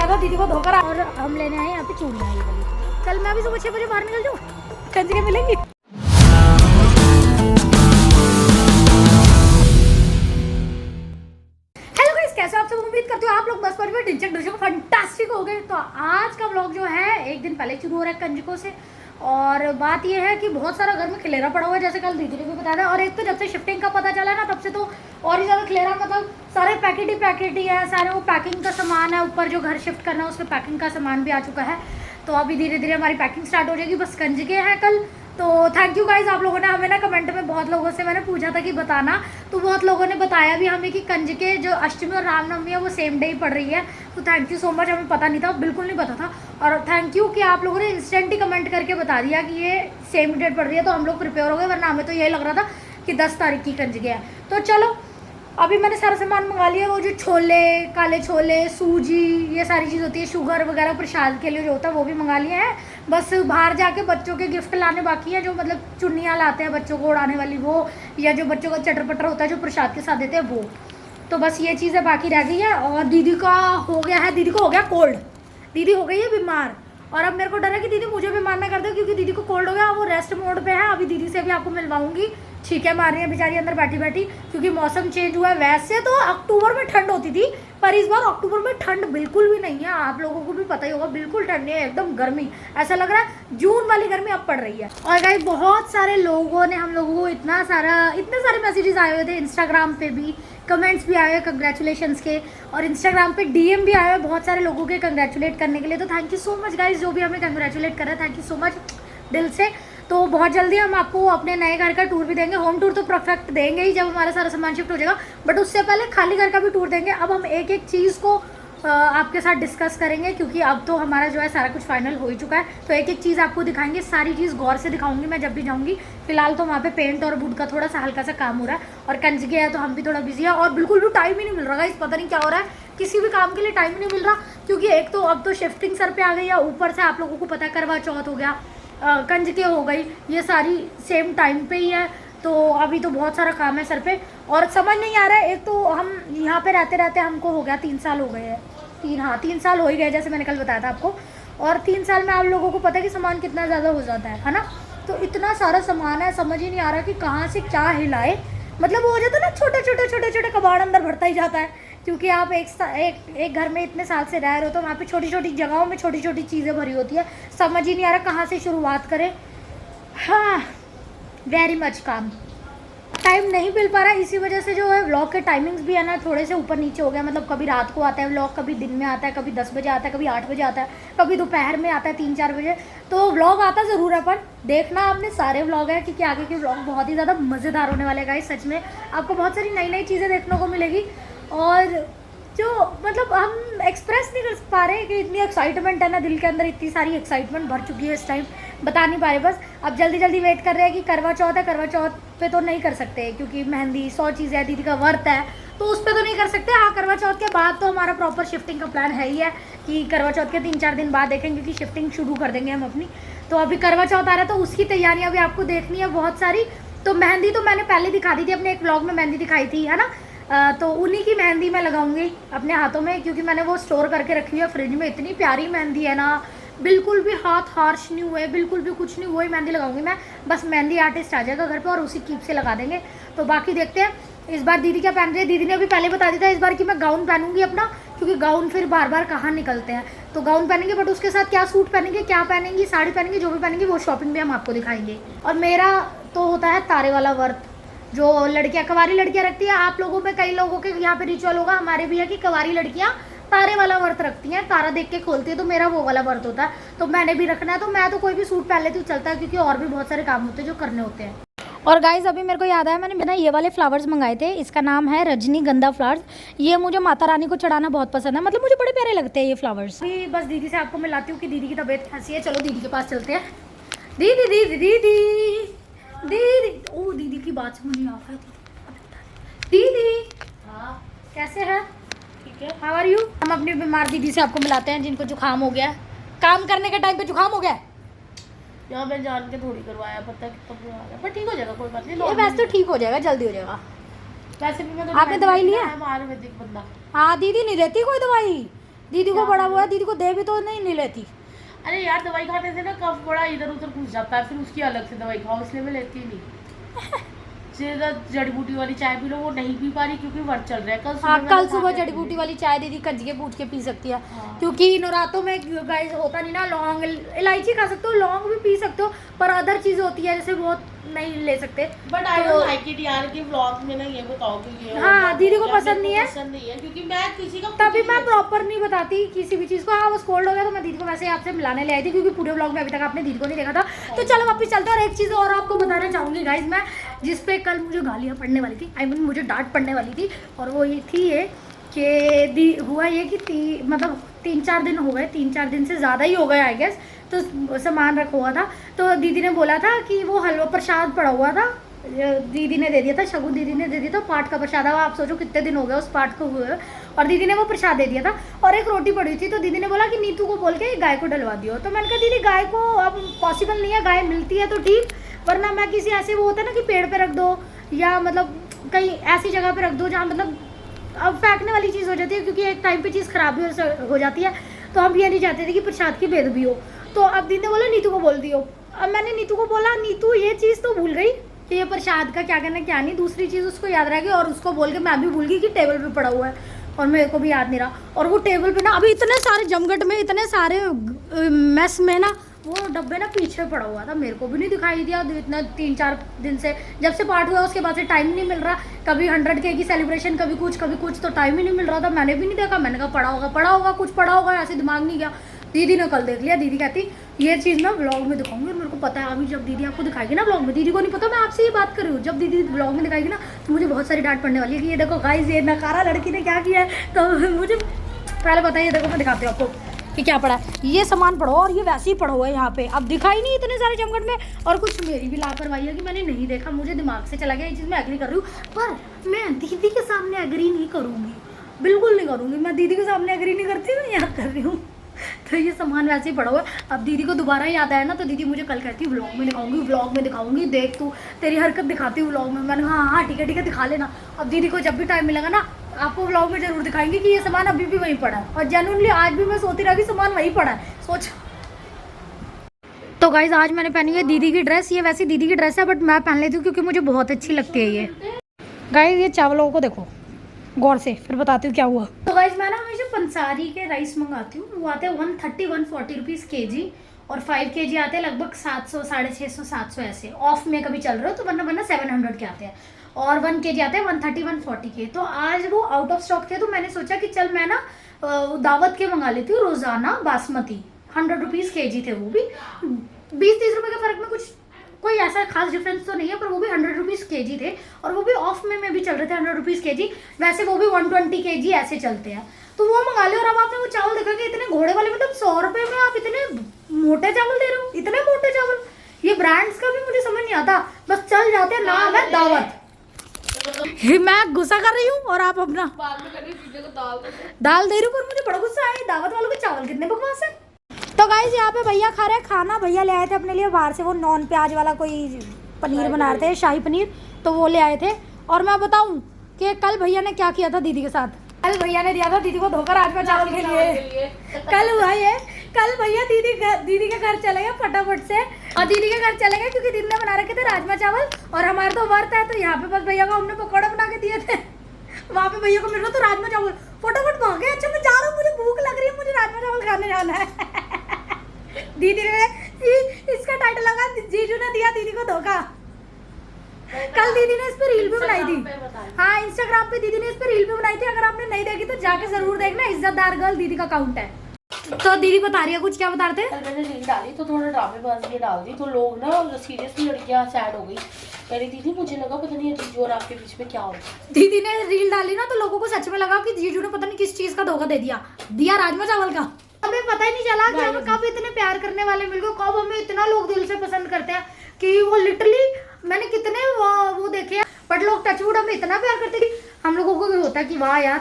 गया था दीदी को धोकर, और हम लेने आए यहाँ पे चूड़ियाँ ये वाली। कल मैं भी सुबह 6 बजे बाहर निकल जाऊँ, कंजके मिलेंगी। हेलो गाइस, कैसे आप सब? उम्मीद करती हूँ आप लोग बस पर डिंचक फंटास्टिक हो गए। तो आज का व्लॉग जो है एक दिन पहले शुरू हो रहा है कंजकों से, और बात यह है कि बहुत सारा घर में खिलेरा पड़ा हुआ है, जैसे कल दीदी ने भी बताया था। और एक तो जब से शिफ्टिंग का पता चला ना, तब से तो और ही ज़्यादा खिलेरा, मतलब सारे पैकेट ही है, सारे वो पैकिंग का सामान है। ऊपर जो घर शिफ्ट करना है उसमें पैकिंग का सामान भी आ चुका है। तो अभी धीरे धीरे हमारी पैकिंग स्टार्ट हो जाएगी। बस कंजके हैं कल। तो थैंक यू गाइज, आप लोगों ने हमें ना कमेंट में बहुत लोगों से मैंने पूछा था कि बताना, तो बहुत लोगों ने बताया भी हमें कि कंजके जो अष्टमी और रामनवमी है वो सेम डे ही पड़ रही है। तो थैंक यू सो मच, हमें पता नहीं था, बिल्कुल नहीं पता था। और थैंक यू कि आप लोगों ने इंस्टेंट ही कमेंट करके बता दिया कि ये सेम डेट पड़ रही है, तो हम लोग प्रिपेयर हो गए, वरना हमें तो यही लग रहा था कि 10 तारीख की कंजके है। तो चलो, अभी मैंने सारा सामान मंगा लिया। वो जो छोले, काले छोले, सूजी, ये सारी चीज़ होती है, शुगर वगैरह प्रसाद के लिए जो होता है वो भी मंगा लिए हैं। बस बाहर जाके बच्चों के गिफ्ट लाने बाकी है, जो मतलब चुन्नियाँ लाते हैं बच्चों को उड़ाने वाली वो, या जो बच्चों का चटर पटर होता है जो प्रसाद के साथ देते हैं वो। तो बस ये चीज़ें बाकी रह गई है। और दीदी का हो गया है, दीदी को हो गया कोल्ड, दीदी हो गई है बीमार। और अब मेरे को डर है कि दीदी मुझे बीमार ना कर दे, क्योंकि दीदी को कोल्ड हो गया, वो रेस्ट मोड पे है। अभी दीदी से भी आपको मिलवाऊंगी, छींके मार रही है बेचारी अंदर बैठी बैठी, क्योंकि मौसम चेंज हुआ है। वैसे तो अक्टूबर में ठंड होती थी, पर इस बार अक्टूबर में ठंड बिल्कुल भी नहीं है। आप लोगों को भी पता ही होगा, बिल्कुल ठंड नहीं है, एकदम गर्मी। ऐसा लग रहा है जून वाली गर्मी अब पड़ रही है। और गाइस, बहुत सारे लोगों ने हम लोगों को इतने सारे मैसेजेस आए हुए थे, इंस्टाग्राम पे भी कमेंट्स भी आए हुए कंग्रेचुलेशंस के, और इंस्टाग्राम पे डीएम भी आए हुए बहुत सारे लोगों के कंग्रेचुलेट करने के लिए। तो thank you so much guys, जो भी हमें कंग्रेचुलेट कर रहा है, थैंक यू सो मच दिल से। तो बहुत जल्दी हम आपको अपने नए घर का टूर भी देंगे। होम टूर तो परफेक्ट देंगे ही जब हमारा सारा सामान शिफ्ट हो जाएगा, बट उससे पहले खाली घर का भी टूर देंगे। अब हम एक एक चीज़ को आपके साथ डिस्कस करेंगे, क्योंकि अब तो हमारा जो है सारा कुछ फाइनल हो ही चुका है। तो एक एक चीज़ आपको दिखाएंगे, सारी चीज़ गौर से दिखाऊंगी मैं जब भी जाऊंगी। फिलहाल तो वहाँ पे पेंट और वुड का थोड़ा सा हल्का सा काम हो रहा है, और कंजके है तो हम भी थोड़ा बिजी है, और बिल्कुल भी टाइम ही नहीं मिल रहा है। पता नहीं क्या हो रहा है, किसी भी काम के लिए टाइम ही नहीं मिल रहा, क्योंकि एक तो अब तो शिफ्टिंग सर पे आ गई है, ऊपर से आप लोगों को पता है करवा चौथ हो गया, कंजके हो गई, ये सारी सेम टाइम पे ही है। तो अभी तो बहुत सारा काम है सर पे, और समझ नहीं आ रहा है। एक तो हम यहाँ पे रहते रहते हमको हो गया 3 साल हो गए हैं, 3 साल हो ही गए, जैसे मैंने कल बताया था आपको। और 3 साल में आप लोगों को पता है कि सामान कितना ज़्यादा हो जाता है ना। तो इतना सारा सामान है, समझ ही नहीं आ रहा कि कहाँ से क्या हिलाए। मतलब वो हो जाता है ना, छोटे छोटे कबाड़ अंदर भरता ही जाता है, क्योंकि आप एक घर में इतने साल से रह रहे हो, तो वहाँ पे छोटी छोटी जगहों में छोटी छोटी चीज़ें भरी होती है। समझ ही नहीं आ रहा कहाँ से शुरुआत करें। हाँ, वेरी मच काम, टाइम नहीं मिल पा रहा है। इसी वजह से जो है व्लॉग के टाइमिंग्स भी है ना थोड़े से ऊपर नीचे हो गया। मतलब कभी रात को आता है व्लॉग, कभी दिन में आता है, कभी 10 बजे आता है, कभी 8 बजे आता है, कभी दोपहर में आता है 3-4 बजे। तो व्लॉग आता ज़रूर है, पर देखना आपने सारे व्लॉग है, क्योंकि आगे के व्लॉग बहुत ही ज़्यादा मज़ेदार होने वाले गाइस। सच में आपको बहुत सारी नई नई चीज़ें देखने को मिलेगी, और जो मतलब हम एक्सप्रेस नहीं कर पा रहे कि इतनी एक्साइटमेंट है ना दिल के अंदर, इतनी सारी एक्साइटमेंट भर चुकी है इस टाइम, बता नहीं पा रहे। बस अब जल्दी जल्दी वेट कर रहे हैं कि करवा चौथ है, करवा चौथ पे तो नहीं कर सकते क्योंकि मेहंदी 100 चीज़ें है, दीदी का व्रत है, तो उस पर तो नहीं कर सकते। हाँ, करवा चौथ के बाद तो हमारा प्रॉपर शिफ्टिंग का प्लान है ही है कि करवा चौथ के 3-4 दिन बाद देखेंगे, क्योंकि शिफ्टिंग शुरू कर देंगे हम अपनी। तो अभी करवा चौथ आ रहा है, तो उसकी तैयारियाँ भी आपको देखनी है बहुत सारी। तो मेहंदी तो मैंने पहले दिखा दी थी, अपने एक व्लॉग में मेहंदी दिखाई थी, है ना। तो उन्हीं की मेहंदी मैं लगाऊंगी अपने हाथों में, क्योंकि मैंने वो स्टोर करके रखी है फ्रिज में। इतनी प्यारी मेहंदी है ना, बिल्कुल भी हाथ हार्श नहीं हुए, बिल्कुल भी कुछ नहीं, वही मेहंदी लगाऊंगी मैं। बस मेहंदी आर्टिस्ट आ जाएगा घर पे और उसी कीप से लगा देंगे। तो बाकी देखते हैं इस बार दीदी क्या पहन रही है। दीदी ने अभी पहले बता दिया था इस बार कि मैं गाउन पहनूंगी अपना, क्योंकि गाउन फिर बार बार कहाँ निकलते हैं। तो गाउन पहनेंगे, बट उसके साथ क्या सूट पहनेंगे, क्या पहनेंगी, साड़ी पहनेंगे, जो भी पहनेंगे वो शॉपिंग भी हम आपको दिखाएंगे। और मेरा तो होता है तारे वाला व्रत, जो लड़कियां कवारी लड़कियां रखती है। आप लोगों में कई लोगों के यहाँ पे रिचुअल होगा, हमारे भी है कि कवारी लड़कियां तारे वाला व्रत रखती हैं, तारा देख के खोलती है। तो मेरा वो वाला व्रत होता है, तो मैंने भी रखना है। तो मैं तो कोई भी सूट पहन लेती हूँ, चलता है, क्योंकि और भी बहुत सारे काम होते हैं जो करने होते हैं। और गाइज, अभी मेरे को याद आया, मैंने ना ये वाले फ्लावर्स मंगाए थे। इसका नाम है रजनीगंधा फ्लावर्स। ये मुझे माता रानी को चढ़ाना बहुत पसंद है, मतलब मुझे बड़े प्यारे लगते हैं ये फ्लावर्स। अभी बस दीदी से आपको मिलाती हूँ कि दीदी की तबीयत कैसी है। चलो दीदी के पास चलते हैं। दीदी दीदी दीदी दीदी, ओ दीदी की बात समझ नहीं आ रही थी। दीदी, हाँ कैसे है? ठीक है, हाउ आर यू? हम अपनी बीमार दीदी से आपको मिलाते हैं, जिनको जुकाम हो गया। काम करने के टाइम पे जुकाम हो गया। यार मैं जान के थोड़ी करवाया, पता है कब आ गया, पर ठीक हो जाएगा, कोई बात नहीं। ये वैसे तो ठीक हो जाएगा, जल्दी हो जाएगा। वैसे भी मैं तो आपने दवाई लिया? आयुर्वेदिक बंदा। हाँ, दीदी नहीं देती कोई दवाई, दीदी को बड़ा हुआ है, दीदी को दे भी तो नहीं लेती। अरे यार दवाई खाने से ना कफ बड़ा इधर उधर घुस जाता है, फिर उसकी अलग से दवाई खाओ, इसलिए मैं लेती ही नहीं। सीधा जड़ी बूटी वाली चाय पी लो, वो नहीं पी पा रही क्योंकि वर्क चल रहा है। कल हाँ, कल मैंने सुबह खा के जड़ी पी बूटी ली। वाली चाय दीदी कज्जिए पूछ के पी सकती है। हाँ। क्योंकि नवरातों में गाइस होता नहीं ना, लौंग इलायची खा सकते हो, लौंग भी पी सकते हो, पर अदर चीज होती है जैसे बहुत नहीं ले सकते। But I don't like it यार कि व्लॉग में ना ये बताओ कि ये हाँ, हो दीदी को गया। पसंद मेरे नहीं है। पसंद नहीं है क्योंकि मैं किसी का तभी कुछ मैं नहीं प्रॉपर नहीं बताती किसी भी चीज़ को। हाँ, बस कोल्ड हो गया तो मैं दीदी को वैसे ही आपसे मिलाने ले आई थी, क्योंकि पूरे व्लॉग में अभी तक आपने दीदी को नहीं देखा था। तो चलो वापस चलते हैं। और एक चीज़ और आपको बताना चाहूँगी गाइज मैं, जिस पे कल मुझे गालियाँ पड़ने वाली थी, आई मीन मुझे डांट पड़ने वाली थी, और वो ये थी ये कि हुआ ये कि मतलब 3-4 दिन हो गए, 3-4 दिन से ज़्यादा ही हो गए आई गेस। तो सामान रखा हुआ था, तो दीदी ने बोला था कि वो हलवा प्रसाद पड़ा हुआ था, दीदी ने दे दिया था, शगुन दीदी ने दे दिया था, पाठ का प्रसाद। अब आप सोचो कितने दिन हो गए उस पाठ को हुए, और दीदी ने वो प्रसाद दे दिया था। और एक रोटी पड़ी थी, तो दीदी ने बोला कि नीतू को बोल के गाय को डलवा दियो। तो मैंने कहा दीदी गाय को अब पॉसिबल नहीं है, गाय मिलती है तो ठीक, वरना मैं किसी ऐसे वो होता है ना कि पेड़ पे रख दो, या मतलब कहीं ऐसी जगह पे रख दो जहाँ मतलब अब फेंकने वाली चीज़ हो जाती है, क्योंकि एक टाइम पे चीज़ खराब भी हो जाती है। तो हम ये नहीं चाहते थे कि प्रसाद की बेदबी हो। तो अब दीदी ने बोला नीतू को बोल दियो। अब मैंने नीतू को बोला, नीतू ये चीज़ तो भूल गई कि ये प्रसाद का क्या करना क्या नहीं, दूसरी चीज़ उसको याद रह गई, और उसको बोल के मैं भी भूल गई कि टेबल पे पड़ा हुआ है, और मेरे को भी याद नहीं रहा। और वो टेबल पे ना अभी इतने सारे जमघट में, इतने सारे मेस में ना वो डब्बे ना पीछे पड़ा हुआ था, मेरे को भी नहीं दिखाई दिया इतना 3-4 दिन से। जब से पार्ट हुआ उसके बाद से टाइम नहीं मिल रहा, कभी 100K की सेलिब्रेशन, कभी कुछ, तो टाइम ही नहीं मिल रहा था। मैंने भी नहीं देखा, मैंने कहा पड़ा होगा, कुछ पड़ा होगा, ऐसे दिमाग नहीं गया। दीदी ने कल देख लिया, दीदी कहती ये चीज़ मैं ब्लॉग में दिखाऊंगी, और मेरे को पता है अभी जब दीदी आपको दिखाएगी ना ब्लॉग में, दीदी को नहीं पता मैं आपसे ये बात कर रही हूँ, जब दीदी ब्लॉग में दिखाएगी ना तो मुझे बहुत सारी डांट पड़ने वाली है कि ये देखो गाइस ये नकारा लड़की ने क्या किया है। तो मुझे पहले बताइए, देखो मैं दिखाती हूँ आपको कि क्या पड़ा है। ये सामान पड़ा और ये वैसे ही पड़ा हुआ है यहाँ पे, अब दिखाई नहीं इतने सारे जमघट में। और कुछ मेरी भी लापरवाही है कि मैंने नहीं देखा, मुझे दिमाग से चला गया, ये चीज़ मैं एग्री कर रही हूँ, पर मैं दीदी के सामने एग्री नहीं करूँगी, बिल्कुल नहीं करूँगी। मैं दीदी के सामने एग्री नहीं करती, मैं यहाँ कर रही हूँ। तो ये सामान वैसे ही पड़ा हुआ है। अब दीदी को दोबारा याद आया ना, तो दीदी मुझे कल कहती व्लॉग में दिखाऊंगी, देख तू तेरी हरकत दिखाती हूँ व्लॉग में। मैंने कहा हाँ ठीक है दिखा लेना। अब दीदी को जब भी टाइम मिलेगा ना, आपको व्लॉग में जरूर दिखाएंगे कि ये सामान अभी भी वहीं पड़ा है, और जेन्युइनली आज भी मैं सोती रही सामान वहीं पड़ा है, सोच। तो गाइज आज मैंने पहनी है दीदी की ड्रेस, ये वैसे दीदी की ड्रेस है बट मैं पहन लेती हूँ क्योंकि मुझे बहुत अच्छी लगती है ये। गाइज ये चावलों को देखो गौर से, फिर बताती हूँ क्या हुआ। तो गाइज मैं ना हमेशा पंसारी के राइस मंगाती हूँ, वो आते हैं 130-140 रुपीज़ kg, और 5 kg आते हैं लगभग 700, 650, 700 ऐसे। ऑफ में कभी चल रहे हो तो वरना 700 के आते हैं, और 1 kg आते हैं 130-140 के। तो आज वो आउट ऑफ स्टॉक थे, तो मैंने सोचा कि चल मैं ना दावत के मंगा लेती हूँ रोज़ाना बासमती। 100 रुपीज़ kg थे, वो भी 20-30 रुपये के फ़र्क में कुछ कोई ऐसा खास डिफरेंस तो नहीं है, पर वो भी 100 रुपीज़ kg थे, और वो भी ऑफ में भी चल रहे थे 100 रुपीज़ kg। वैसे वो भी 120 kg ऐसे चलते हैं, तो वो मंगा लिया। और अब आपने वो चावल देखा कि इतने घोड़े वाले, मतलब 100 रुपये में आप इतने मोटे चावल दे रहे हो, इतने मोटे चावल। ये ब्रांड्स का भी मुझे समझ नहीं आता, बस चल जाते हैं, नाम है दावत। मैं गुस्सा कर रही हूँ और आप अपना दाल दे रही हूँ, पर मुझे बड़ा गुस्सा आया। दावत वालों के चावल कितने बकवास है। तो गाइस यहाँ पे भैया खा रहे हैं खाना, भैया ले आए थे अपने लिए बाहर से वो नॉन प्याज वाला कोई पनीर बना रहे थे, शाही पनीर, तो वो ले आए थे। और मैं बताऊँ कि कल भैया ने क्या किया था दीदी के साथ। कल भैया ने दिया था दीदी को धोखा राजमा चावल के लिए। कल हुआ ये, कल भैया दीदी के घर चले गए फटाफट से, और दीदी के घर चले गए क्योंकि दीदी ने बना रखे थे राजमा चावल, और हमारा तो व्रत है, तो यहाँ पे बस भैया को हमने पकौड़े बना के दिए थे। वहाँ पे भैया को मिल रहा तो राजमा चावल, फटाफट भागे, अच्छा मैं जा रहा हूँ, मुझे भूख लग रही है, मुझे राजमा चावल खाने जाना है। दीदी ने इसका टाइटल लगा, जीजू ने दिया दीदी को धोखा। कल दीदी ने इस पे रील भी बनाई थी, हाँ इंस्टाग्राम पे दीदी ने इस पे रील भी बनाई थी, अगर आपने नहीं देखी तो जाके जरूर देखना, इज्जतदार गर्ल दीदी का अकाउंट है। तो दीदी बता रही है कुछ, क्या बता रहे थे? कल मैंने रील डाली तो थोड़ा ड्रामेबाजी डाल दी, तो लोग ना सीरियसली लड़कियां सैड हो गई, कह रही दीदी मुझे लगा पता नहीं जीजू और आपके बीच में क्या हो गया। दीदी ने रील डाली ना तो लोगों को सच में लगा कि जीजू ने पता नहीं किस चीज का धोखा दे दिया राजमा चावल का। हमें पता ही नहीं चला कि हमें कब इतने प्यार करने वाले मिल गए, कब हमें इतना लोग दिल से पसंद करते हैं कि वो लिटरली मैंने कितने वो देखे हैं, बट लोग टचवुड हमें इतना प्यार करते कि हम लोगों को भी होता है कि वाह यार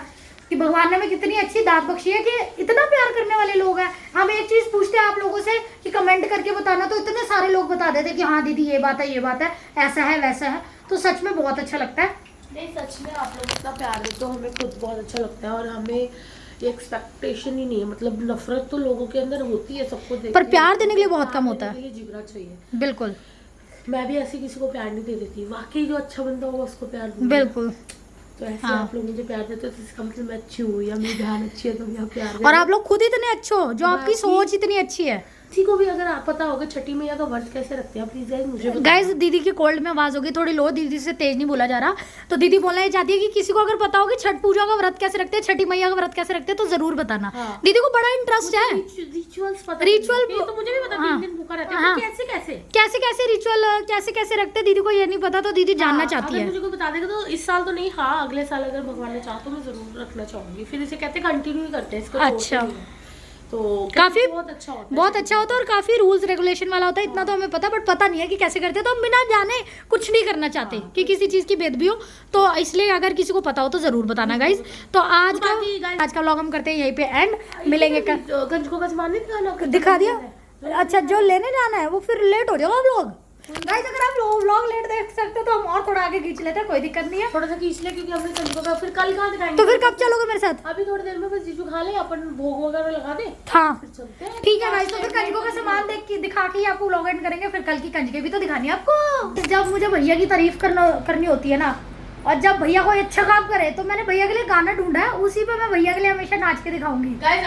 कि भगवान ने हमें कितनी अच्छी दात बख्शी है कि इतना प्यार करने वाले लोग हैं। हम एक चीज पूछते हैं आप लोगों से कि कमेंट करके बताना, तो इतने सारे लोग बता देते कि हाँ दीदी ये बात है, ऐसा है वैसा है, तो सच में बहुत अच्छा लगता है। नहीं सच में आप लोग इतना प्यार देते हो, हमें खुद बहुत अच्छा लगता है, और हमें ये एक्सपेक्टेशन ही नहीं है, मतलब नफरत तो लोगों के अंदर होती है, सबको देख पर के, प्यार देने के लिए बहुत कम होता है। प्यार देने के लिए जिगरा चाहिए। बिल्कुल मैं भी ऐसे किसी को प्यार नहीं दे देती, वाकई जो अच्छा बंदा होगा उसको प्यार दूंगी। बिल्कुल। तो ऐसे हाँ। आप लोग मुझे प्यार देते हो तो इसका मतलब मैं अच्छी हूँ या मेरी बहन अच्छी है तो मैं प्यार दे और रही आप लोग खुद इतने अच्छे हो जो आपकी बाकी- सोच इतनी अच्छी है। किसी को भी अगर आप पता होगा छठी मैया का व्रत कैसे रखते हैं प्लीज गाइस मुझे बताना। गाइस दीदी की कोल्ड में आवाज होगी थोड़ी लो, दीदी से तेज नहीं बोला जा रहा। तो दीदी बोलना ये चाहती है कि किसी को अगर पता हो कि छठ पूजा का व्रत कैसे रखते हैं, छठी मैया का व्रत कैसे रखते हैं, तो जरूर बताना। हाँ। दीदी को बड़ा इंटरेस्ट है। रिचुअल्स पता Ritual- नहीं, ये तो मुझे भी पता, हाँ। 3 दिन भूखा रहते हाँ। हैं, कैसे कैसे कैसे कैसे रिचुअल कैसे कैसे रखते हैं, दीदी को ये नहीं पता, तो दीदी जानना चाहती अगर है। मुझे कोई बता देगा तो इस साल तो नहीं, हाँ अगले साल अगर भगवान ने चाहा तो मैं जरूर रखना चाहूंगी। फिर इसे कहते कंटिन्यू करते हैं इसको, अच्छा। छोड़ते नहीं हैं। तो काफी बहुत अच्छा होता है, बहुत अच्छा होता है और काफी रूल्स रेगुलेशन वाला होता है, इतना तो हमें पता, बट पता नहीं है कि कैसे करते हैं। तो हम बिना जाने कुछ नहीं करना चाहते कि किसी चीज की बेद भी हो, तो इसलिए अगर किसी को पता हो तो जरूर बताना गाइस। तो आज का व्लॉग हम करते हैं यहीं पे एंड, मिलेंगे गंजकों का सामान नहीं दिखाना, दिखा दिया। अच्छा जो लेने जाना है वो फिर लेट हो जाएगा व्लॉग। गाइस अगर आप व्लॉग लेट देख सकते हो तो हम और थोड़ा आगे खींच लेते हैं, कोई दिक्कत नहीं है। थोड़ा सा खींच ले क्योंकि हमने गंजकों का फिर कल कहाँ दिखाएंगे। तो फिर कब चलोगे मेरे साथ? अभी थोड़ी देर में बस जीजू खा ले, अपन भोग वगैरह लगा दे, हाँ फिर चलते हैं। ठीक है गाइस। तो फिर कंजकों का सामान देख के दिखा के ही आपको व्लॉग एंड करेंगे, फिर कल की कंजके भी तो दिखानी है आपको। जब मुझे भैया की तारीफ करनी होती है ना, और जब भैया कोई अच्छा काम करे तो मैंने भैया के लिए गाना ढूंढा है, उसी पे मैं भैया के लिए हमेशा नाच के दिखाऊंगी। गाइस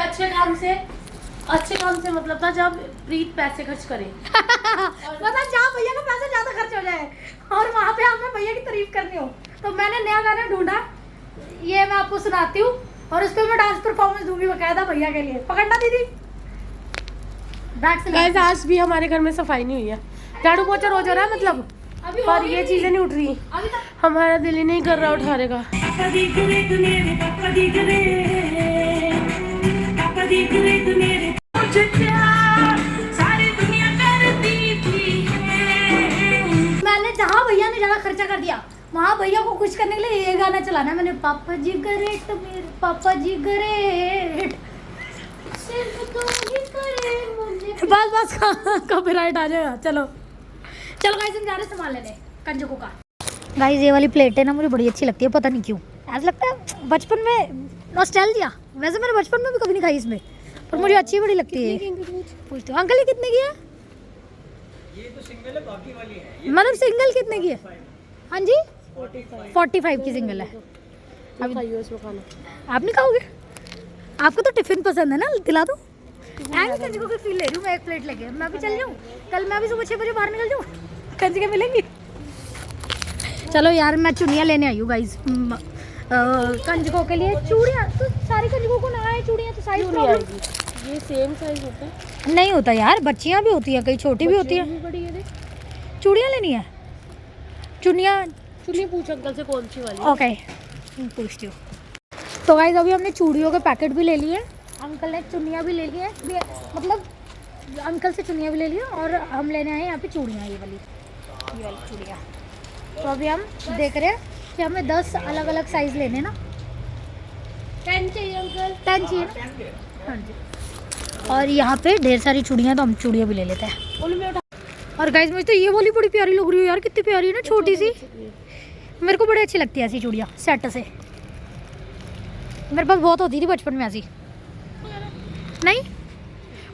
अच्छे काम से मतलब था जब प्रीत पैसे खर्च करे मतलब जहाँ भैया का पैसा ज्यादा खर्च हो जाए और वहाँ पे हमें भैया की तारीफ करनी हो, तो मैंने नया गाना ढूंढा, ये मैं आपको सुनाती हूँ और उस पर मैं डांस परफॉर्मेंस दूंगी बकायदा भैया के लिए। पकड़ना दीदी, बैक से गाइस आज भी हमारे घर में सफाई नहीं हुई है, झाड़ू पोछा रोज हो रहा है मतलब, अभी हो पर गई ये नहीं। चीजें नहीं उठ रही, अभी तक हमारा दिल ही नहीं कर रहा उठाने का। मैंने जहाँ भैया ने ज्यादा खर्चा कर दिया वहाँ भैया को खुश करने के लिए ये गाना चलाना है मैंने। पापा जी ग्रेट, मेरे पापा जी ग्रेट, सिर्फ तू ही करे मुझे। बस कॉपीराइट आ जाएगा। चलो चलो गाइस हम जा रहे हैं सामान लेने कंजकों का। गाइस ये वाली प्लेट है ना मुझे बड़ी अच्छी लगती है, पता नहीं क्यों ऐसा लगता है बचपन में नॉस्टैल्जिया। वैसे मैंने बचपन में भी कभी नहीं खाई इसमें, पर मुझे अच्छी बड़ी लगती है। पूछते हो अंकल ये कितने की है? ये तो सिंगल है, बाकी वाली है। मतलब सिंगल कितने की है? हाँ जी 45 की सिंगल है। अब खाइयो इसमें खाना। आप नहीं खाओगे? आपको तो टिफिन पसंद है ना, दिला दो। कंजकों की फील ले रही हूँ मैं, एक प्लेट लेके मैं भी चल जाऊँ। कल मैं भी सुबह 6 बजे बाहर निकल जाऊँ, कंजके मिलेंगी। चलो यार मैं चुनियाँ लेने आई हूँ गाइस कंजकों के लिए। चूड़ियाँ तो सारी कंजकों को ना आए, चूड़ियाँ तो साइज नहीं आएगी, ये सेम साइज होता है। नहीं होता यार, बच्चियाँ भी होती हैं, कई छोटी भी होती हैं। बड़ी है देख, चूड़ियाँ लेनी है, चुनियाँ। चुनिए पूछ अंकल से कौन सी वाली। ओके पूछती हूँ। तो गाइस अभी हमने चूड़ियों के पैकेट भी ले लिए, अंकल ने चुनियाँ भी ले ली है, मतलब अंकल से चुनियाँ भी ले लिया और हम लेने आए यहाँ पे चूड़ियाँ, ये वाली चूड़ियाँ। तो अभी हम देख रहे हैं कि हमें 10 अलग अलग साइज लेने ना। 10 चाहिए अंकल। 10 चाहिए ना? हाँ जी। और यहाँ पे ढेर सारी चूड़ियाँ, तो हम चूड़ियाँ भी ले लेते हैं। उनमें उठा और गाइस मुझे तो ये वाली बड़ी प्यारी लग रही है यार, कितनी प्यारी है ना, छोटी सी। मेरे को बड़ी अच्छी लगती है ऐसी चूड़ियाँ सेट से, मेरे पास बहुत होती थी बचपन में ऐसी। नहीं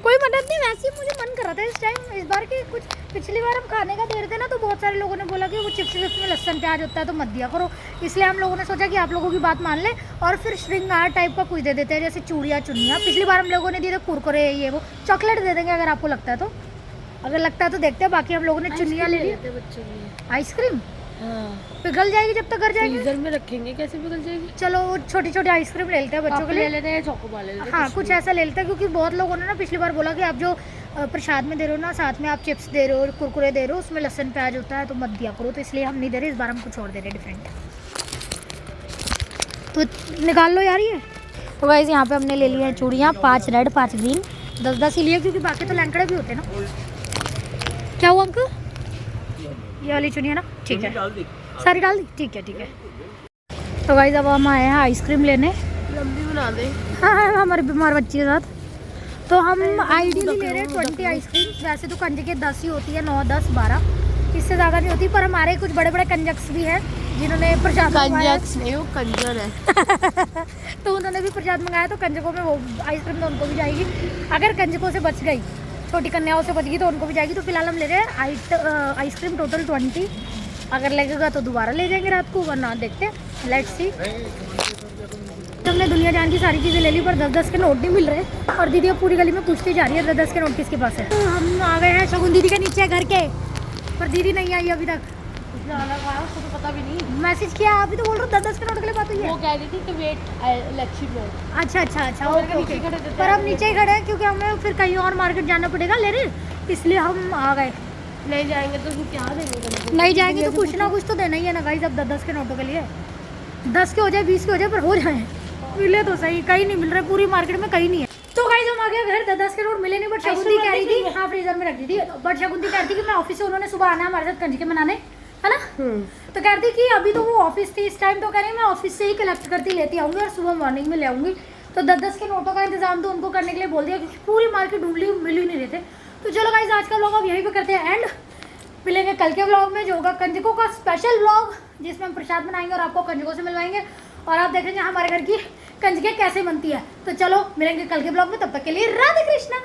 कोई मदद नहीं, वैसे ही मुझे मन कर रहा था इस टाइम इस बार की कुछ। पिछली बार हम खाने का दे रहे थे ना, तो बहुत सारे लोगों ने बोला कि वो चिप्स विप्स में लहसुन प्याज होता है तो मत दिया करो, इसलिए हम लोगों ने सोचा कि आप लोगों की बात मान ले और फिर श्रृंगार टाइप का कुछ दे देते हैं, जैसे चूड़ियाँ चुनियाँ। पिछली बार हम लोगों ने दिए थे कुरकुरे, ये वो चॉकलेट दे देंगे अगर आपको लगता है तो, अगर लगता है तो देखते हैं। बाकी हम लोगों ने चुनियाँ ले ली। बच्चों की आइसक्रीम हाँ पिघल जाएगी जब तक घर जाएंगे। फ्रीजर में रखेंगे, कैसे पिघल जाएगी। चलो छोटी छोटी आइसक्रीम ले लेते हैं बच्चों के ले लिए। लेते हैं, चोकोबार ले लेते हैं। हाँ कुछ ऐसा ले लेते हैं, क्योंकि बहुत लोगों ने ना पिछली बार बोला कि आप जो प्रसाद में दे रहे हो ना, साथ में आप चिप्स दे रहे हो और कुरकुरे दे रहे हो, उसमें लहसुन प्याज होता है तो मत दिया करो, तो इसलिए हम नहीं दे रहे। इस बार हम कुछ और दे रहे डिफरेंट, तो निकाल लो यार ये। तो गाइस यहाँ पे हमने ले लिया है चूड़ियाँ, 5 रेड 5 ग्रीन, 10-10 ही लिए क्योंकि बाकी तो लैंकड़े भी होते हैं ना। क्या हुआ अंकल? ये वाली चुनिया ना, ठीक है सारी डाल दी, ठीक है ठीक है। तो गाइस अब हम आए हैं आइसक्रीम लेने। लंबी बना दे। हाँ हमारे बीमार बच्ची के साथ, तो हम आइडियली ले रहे हैं 20 आइसक्रीम। वैसे तो कंजे के 10 ही होती है, 9 10 12, इससे ज़्यादा नहीं होती। पर हमारे कुछ बड़े बड़े कंजक्स भी हैं जिन्होंने प्रसाद मंगवाया है। कंजक्स नहीं, वो कंजर है। तो उन्होंने भी प्रसाद मंगाया, तो कंजकों में वो आइसक्रीम तो उनको भी जाएगी। अगर कंजकों से बच गई, छोटी कन्याओं से बच गई तो उनको भी जाएगी। तो फिलहाल हम ले रहे हैं आइसक्रीम टोटल 20। अगर लगेगा तो दोबारा ले जाएंगे रात को, वरना देखते हैं, लेट्स सी। हमने दुनिया जान की सारी चीज़ें ले ली, पर 10-10 के नोट नहीं मिल रहे। और दीदी अब पूरी गली में पूछती जा रही है 10-10 के नोट किसके पास है। तो हम आ गए हैं शगुन दीदी के नीचे घर के, पर दीदी नहीं आई अभी तक। उसने आना कहा, उसको तो पता भी नहीं। मैसेज किया, अभी तो बोल रहा हूँ 10-10 के नोट के लिए बात हुई है। वो कह रही थी कि वेट इलेक्शन में। अच्छा अच्छा अच्छा, और ओके नीचे ओके। खड़े थे, पर हम नीचे ही खड़े हैं क्योंकि हमें फिर कहीं और मार्केट जाना पड़ेगा ले रहे, इसलिए हम आ गए। नहीं जाएंगे तो फिर क्या देंगे? नहीं जाएंगे तो कुछ ना कुछ तो देना ही है ना गाइस। अब 10-10 के नोटों के लिए 10 के हो जाए 20 के हो जाए, पर हो जाए, मिले तो सही। कहीं नहीं मिल रहे, पूरी मार्केट में कहीं नहीं है। तो गाइस हम आ गए घर, 10-10 के नोट मिले नहीं। बट शगुंती कह रही थी, हाँ फ्रीजर में रख दी थी। बट शगुंती कह रही थी कि मैं ऑफिस से, उन्होंने सुबह आना है हमारे साथ कंजके मनाने, है ना। तो कह रही थी कि अभी तो वो ऑफिस थी इस टाइम, तो कह रही मैं ऑफिस से ही कलेक्ट करती लेती आऊँगी और सुबह मॉर्निंग में ले आऊँगी। तो 10-10 के नोटों का इंतजाम तो उनको करने के लिए बोल दिया, क्योंकि पूरी मार्केट ढूंढ ली, मिल ही नहीं रहे थे। तो चलो गाइस आज का व्लॉग अब यहीं पे करते हैं एंड। मिलेंगे कल के व्लॉग में, जो होगा कंजकों का स्पेशल व्लॉग, जिसमें हम प्रसाद बनाएंगे और आपको कंजकों से मिलवाएंगे और आप देखेंगे हमारे घर की कंजकें कैसे बनती है। तो चलो मिलेंगे कल के व्लॉग में, तब तक के लिए राधे कृष्णा।